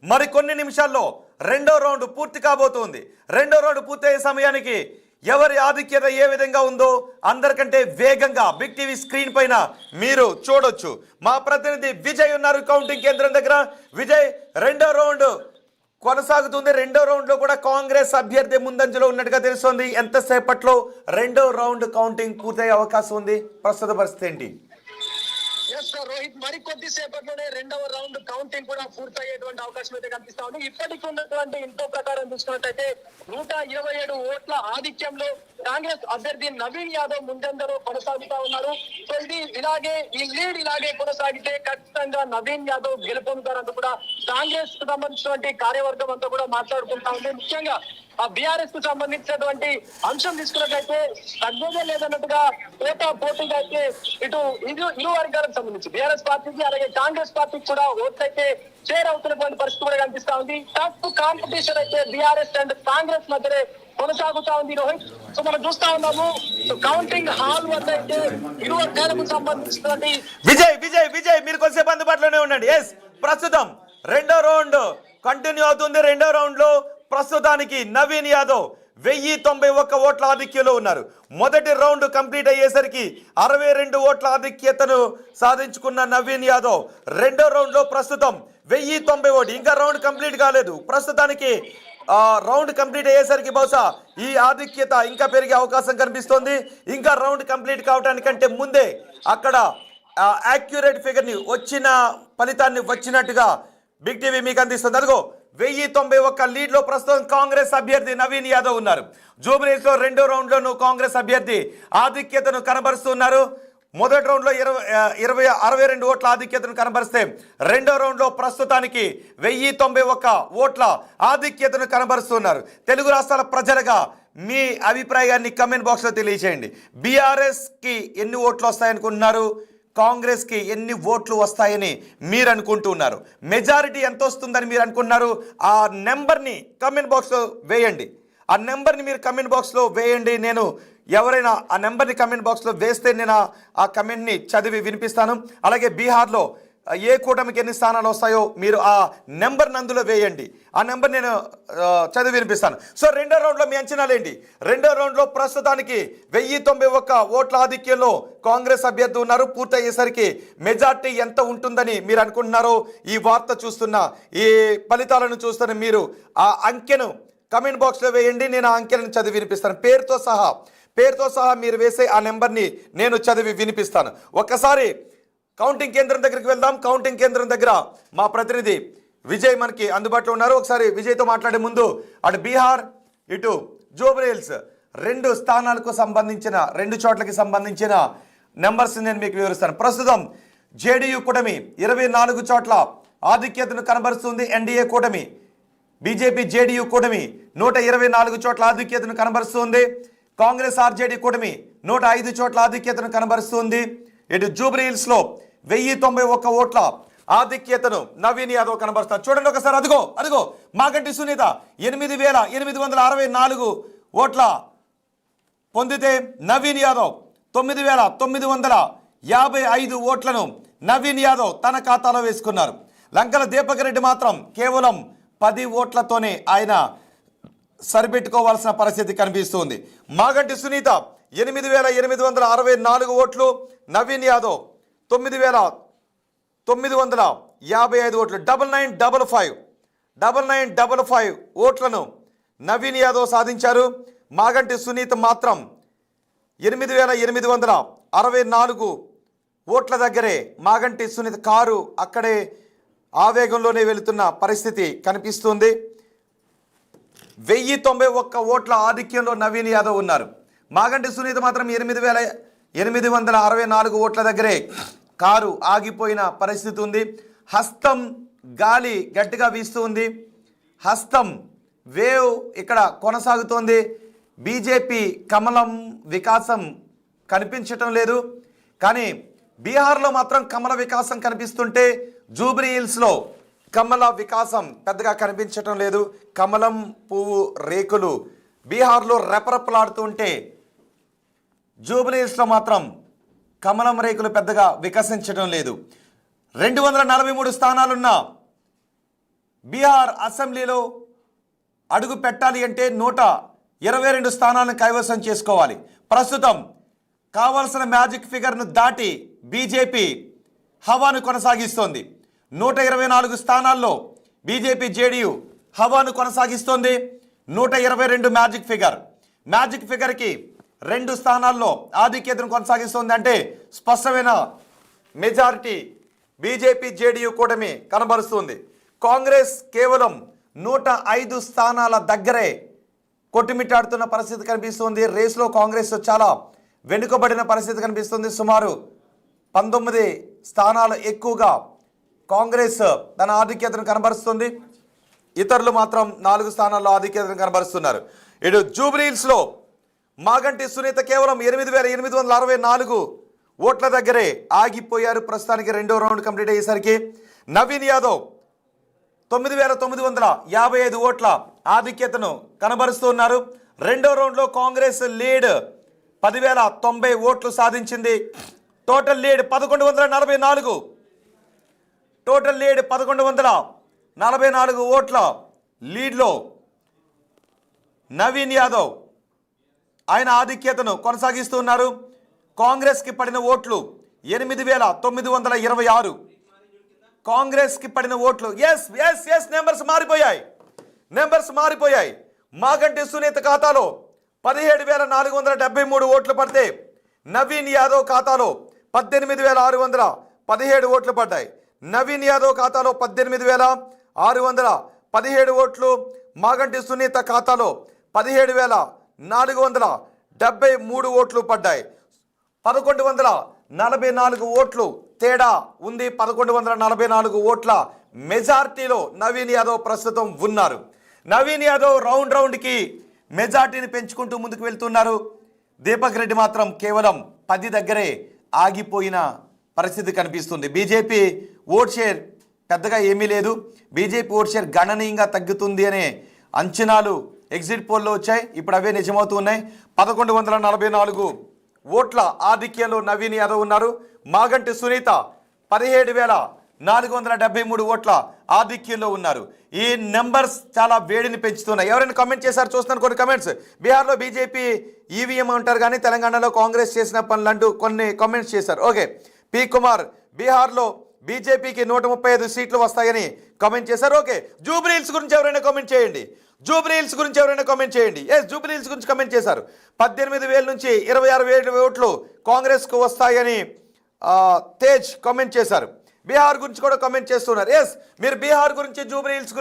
మరికొన్ని నిమిషాల్లో రెండో రౌండ్ పూర్తి కాబోతుంది. రెండో రౌండ్ పూర్తయ్యే సమయానికి ఎవరి ఆధిక్యత ఏ విధంగా ఉందో అందరికంటే వేగంగా బిగ్ టీవీ స్క్రీన్ పైన మీరు చూడొచ్చు. మా ప్రతినిధి విజయ్ ఉన్నారు కౌంటింగ్ కేంద్రం దగ్గర. విజయ్, రెండో రౌండ్ కొనసాగుతుంది. రెండో రౌండ్లో కూడా కాంగ్రెస్ అభ్యర్థి ముందంజలో ఉన్నట్టుగా తెలుస్తోంది. ఎంతసేపట్లో రెండో రౌండ్ కౌంటింగ్ పూర్తయ్యే అవకాశం ఉంది? ప్రస్తుత పరిస్థితి ఏంటి? రోహిత్, మరికొద్ది సేపట్లోనే రెండవ రౌండ్ కౌంటింగ్ కూడా పూర్తయ్యేటువంటి అవకాశం అయితే కనిపిస్తా ఉంది. ఇప్పటికి ఉన్నటువంటి ఇంట్లో ప్రకారం చూసుకున్నట్టయితే 127 ఓట్ల ఆధిక్యంలో కాంగ్రెస్ అభ్యర్థి నవీన్ యాదవ్ ముందంజలో కొనసాగుతా ఉన్నారు. సో ఈ లీడ్ ఇలాగే కొనసాగితే ఖచ్చితంగా నవీన్ యాదవ్ గెలుపొందుతారంటూ కూడా కాంగ్రెస్ కు సంబంధించినటువంటి కార్యవర్గం అంతా కూడా మాట్లాడుకుంటా ఉంది. ముఖ్యంగా ఆ బీఆర్ఎస్ కు సంబంధించినటువంటి అంశం తీసుకున్నట్లయితే తగ్గేదే లేదన్నట్టుగా పోటీగా అయితే ఇరు వర్గాలకు సంబంధించి బీఆర్ఎస్ పార్టీకి అలాగే కాంగ్రెస్ పార్టీకి కూడా ఓట్లు అయితే షేర్ అవుతున్నటువంటి పరిస్థితి కూడా కనిపిస్తా ఉంది. టఫ్ కాంపిటీషన్ అయితే బీఆర్ఎస్ అండ్ కాంగ్రెస్ మధ్యనే కొనసాగుతా ఉంది రోహిత్. సో మనం చూస్తా ఉన్నాము కౌంటింగ్ హాల్ వద్ద అయితే ఇరు వర్గాలకు సంబంధించినటువంటి విజయ్ మీరు కొంచెంసేపు అందుబాటులోనే ఉండండి. ఎస్, ప్రస్తుతం రెండో రౌండ్ కంటిన్యూ అవుతుంది. రెండో రౌండ్ లో ప్రస్తుతానికి నవీన్ యాదవ్ 1091 ఓట్ల ఆధిక్యంలో ఉన్నారు. మొదటి రౌండ్ కంప్లీట్ అయ్యేసరికి 62 ఓట్ల ఆధిక్యతను సాధించుకున్న నవీన్ యాదవ్ రెండో రౌండ్లో ప్రస్తుతం 1090 ఓటు. ఇంకా రౌండ్ కంప్లీట్ కాలేదు. ప్రస్తుతానికి రౌండ్ కంప్లీట్ అయ్యేసరికి బహుశా ఈ ఆధిక్యత ఇంకా పెరిగే అవకాశం కనిపిస్తోంది. ఇంకా రౌండ్ కంప్లీట్ కావడానికంటే ముందే అక్కడ యాక్యురేట్ ఫిగర్ని వచ్చిన ఫలితాన్ని వచ్చినట్టుగా బిగ్ టీవీ మీకు అందిస్తుంది. అదిగో 1091 లీడ్లో ప్రస్తుతం కాంగ్రెస్ అభ్యర్థి నవీన్ యాదవ్ ఉన్నారు. జూబ్లీహిల్స్లో రెండో రౌండ్లోనూ కాంగ్రెస్ అభ్యర్థి ఆధిక్యతను కనబరుస్తున్నారు. మొదటి రౌండ్లో 62 ఓట్ల ఆధిక్యతను కనబరిస్తే రెండో రౌండ్లో ప్రస్తుతానికి 1091 ఓట్ల ఆధిక్యతను కనబరుస్తున్నారు. తెలుగు రాష్ట్రాల ప్రజలుగా మీ అభిప్రాయాన్ని కమెంట్ బాక్స్లో తెలియజేయండి. బీఆర్ఎస్కి ఎన్ని ఓట్లు వస్తాయనుకుంటున్నారు? కాంగ్రెస్కి ఎన్ని ఓట్లు వస్తాయని మీరు అనుకుంటున్నారు? మెజారిటీ ఎంత వస్తుందని మీరు అనుకుంటున్నారు? ఆ నెంబర్ని కమెంట్ బాక్స్లో వేయండి. ఆ నెంబర్ని మీరు కమెంట్ బాక్స్లో వేయండి. నేను ఎవరైనా ఆ నెంబర్ని కమెంట్ బాక్స్లో వేస్తే నేను ఆ కమెంట్ని చదివి వినిపిస్తాను. అలాగే బీహార్లో ఏ కూటమికి ఎన్ని స్థానాలు వస్తాయో మీరు ఆ నెంబర్ని అందులో వేయండి. ఆ నెంబర్ నేను చదివి వినిపిస్తాను. సో రెండో రౌండ్లో మీ అంచనాలు ఏంటి? రెండో రౌండ్లో ప్రస్తుతానికి 1091 ఓట్ల ఆధిక్యంలో కాంగ్రెస్ అభ్యర్థి ఉన్నారు. పూర్తయ్యేసరికి మెజార్టీ ఎంత ఉంటుందని మీరు అనుకుంటున్నారో ఈ వార్త చూస్తున్న ఈ ఫలితాలను చూస్తున్న మీరు ఆ అంకెను కమెంట్ బాక్స్లో వేయండి. నేను ఆ అంకెలను చదివి వినిపిస్తాను. పేరుతో సహా మీరు వేసే ఆ నెంబర్ని నేను చదివి వినిపిస్తాను. ఒక్కసారి కౌంటింగ్ కేంద్రం దగ్గరికి వెళ్దాం. కౌంటింగ్ కేంద్రం దగ్గర మా ప్రతినిధి విజయ్ మనకి అందుబాటులో ఉన్నారు. ఒకసారి విజయ్తో మాట్లాడే ముందు అటు బీహార్ ఇటు జూబ్లీహిల్స్ రెండు చోట్లకి సంబంధించిన నెంబర్స్ నేను మీకు వివరిస్తాను. ప్రస్తుతం జేడీయూ కూటమి 24 చోట్ల ఆధిక్యతను కనబరుస్తుంది. ఎన్డీఏ కూటమి బీజేపీ జేడీయూ కూటమి 124 చోట్ల ఆధిక్యతను కనబరుస్తుంది. కాంగ్రెస్ ఆర్జేడీ కూటమి 105 చోట్ల ఆధిక్యతను కనబరుస్తుంది. ఇటు జూబ్లీహిల్స్లో 1091 ఓట్ల ఆధిక్యతను నవీన్ యాదవ్ కనబరుస్తారు. చూడండి ఒకసారి, అదిగో మాగంటి సునీత 8864 ఓట్ల పొందితే నవీన్ యాదవ్ 9955 ఓట్లను నవీన్ యాదవ్ తన ఖాతాలో వేసుకున్నారు. లంకల దీపక్ రెడ్డి మాత్రం కేవలం 10 ఓట్లతోనే ఆయన సరిపెట్టుకోవాల్సిన పరిస్థితి కనిపిస్తుంది. మాగంటి సునీత 8864 ఓట్లు, నవీన్ యాదవ్ 9955 ఓట్లు. 9955 ఓట్లను నవీన్ యాదవ్ సాధించారు. మాగంటి సునీత మాత్రం 8864 ఓట్ల దగ్గరే మాగంటి సునీత కారు అక్కడే ఆవేగంలోనే వెళుతున్న పరిస్థితి కనిపిస్తుంది. 1091 ఓట్ల ఆధిక్యంలో నవీన్ యాదవ్ ఉన్నారు. మాగంటి సునీత మాత్రం 8864 ఓట్ల దగ్గరే కారు ఆగిపోయిన పరిస్థితి ఉంది. హస్తం గాలి గట్టిగా వీస్తూ ఉంది. హస్తం వేవ్ ఇక్కడ కొనసాగుతోంది. బీజేపీ కమలం వికాసం కనిపించటం లేదు. కానీ బీహార్లో మాత్రం కమల వికాసం కనిపిస్తుంటే జూబ్లీహిల్స్లో కమల వికాసం పెద్దగా కనిపించటం లేదు. కమలం పువ్వు రేకులు బీహార్లో రెపరెపలాడుతుంటే జూబ్లీహిల్స్లో మాత్రం కమలం రేకులు పెద్దగా వికసించడం లేదు. 243 స్థానాలున్న బీహార్ అసెంబ్లీలో అడుగు పెట్టాలి అంటే 122 స్థానాలను కైవసం చేసుకోవాలి. ప్రస్తుతం కావలసిన మ్యాజిక్ ఫిగర్ను దాటి బీజేపీ హవాను కొనసాగిస్తోంది. 124 స్థానాల్లో బీజేపీ జేడీయూ హవాను కొనసాగిస్తోంది. 122 మ్యాజిక్ ఫిగర్కి 2 స్థానాల్లో ఆధిక్యతను కొనసాగిస్తోంది. అంటే స్పష్టమైన మెజారిటీ బీజేపీ జేడీయూ కూటమి కనబరుస్తుంది. కాంగ్రెస్ కేవలం 105 స్థానాల దగ్గరే కొట్టుమిట్టాడుతున్న పరిస్థితి కనిపిస్తుంది. రేసులో కాంగ్రెస్ చాలా వెనుకబడిన పరిస్థితి కనిపిస్తుంది. సుమారు 19 స్థానాలు ఎక్కువగా కాంగ్రెస్ తన ఆధిక్యతను కనబరుస్తుంది. ఇతరులు మాత్రం 4 స్థానాల్లో ఆధిక్యతను కనబరుస్తున్నారు. ఇటు జూబ్లీహిల్స్లో మాగంటి సునీత కేవలం 8,864 ఓట్ల దగ్గరే ఆగిపోయారు. ప్రస్తుతానికి రెండో రౌండ్ కంప్లీట్ అయ్యేసరికి నవీన్ యాదవ్ 9,955 ఓట్ల ఆధిక్యతను కనబరుస్తున్నారు. రెండో రౌండ్లో కాంగ్రెస్ లీడ్ 10,090 ఓట్లు సాధించింది. టోటల్ లీడ్ 1144 ఓట్ల లీడ్లో నవీన్ యాదవ్ ఆయన ఆధిక్యతను కొనసాగిస్తున్నారు. కాంగ్రెస్కి పడిన ఓట్లు 8,926. కాంగ్రెస్కి పడిన ఓట్లు నెంబర్స్ మారిపోయాయి. మాగంటి సునీత ఖాతాలో 17,473 ఓట్లు పడితే నవీన్ యాదవ్ ఖాతాలో 18,617 ఓట్లు పడ్డాయి. నవీన్ యాదవ్ ఖాతాలో 18,617 ఓట్లు, మాగంటి సునీత ఖాతాలో 17,473 ఓట్లు పడ్డాయి. 1,144 ఓట్లు తేడా ఉంది. 1,144 ఓట్ల మెజార్టీలో నవీన్ యాదవ్ ప్రస్తుతం ఉన్నారు. నవీన్ యాదవ్ రౌండ్కి మెజార్టీని పెంచుకుంటూ ముందుకు వెళ్తున్నారు. దీపక్ రెడ్డి మాత్రం కేవలం 10 దగ్గరే ఆగిపోయిన పరిస్థితి కనిపిస్తుంది. బీజేపీ ఓట్ షేర్ పెద్దగా ఏమీ లేదు. బీజేపీ ఓట్ షేర్ గణనీయంగా తగ్గుతుంది అనే అంచనాలు ఎగ్జిట్ పోల్లో వచ్చాయి. ఇప్పుడు అవే నిజమవుతున్నాయి. 1,144 ఓట్ల ఆధిక్యంలో నవీన్ యాదవ్ ఉన్నారు. మాగంటి సునీత 17,473 ఓట్ల ఆధిక్యంలో ఉన్నారు. ఈ నెంబర్స్ చాలా వేడిని పెంచుతున్నాయి. ఎవరైనా కామెంట్ చేశారు చూస్తున్నాను కొన్ని కామెంట్స్. బీహార్లో బీజేపీ ఈవీఎం అంటారు కానీ తెలంగాణలో కాంగ్రెస్ చేసిన పనులు అంటూ కొన్ని కామెంట్స్ చేశారు. ఓకే, పి కుమార్ బీహార్లో బీజేపీకి 135 సీట్లు వస్తాయని కామెంట్ చేశారు. ఓకే, జూబ్లీహిల్స్ గురించి ఎవరైనా కామెంట్ చేయండి. జూబ్లీహిల్స్ గురించి కామెంట్ చేశారు. 18,000 నుంచి 26,000 ఓట్లు కాంగ్రెస్కు వస్తాయని తేజ్ కామెంట్ చేశారు. బీహార్ గురించి కూడా కామెంట్ చేస్తున్నారు. మీరు బీహార్ గురించి జూబ్లీహిల్స్ గురించి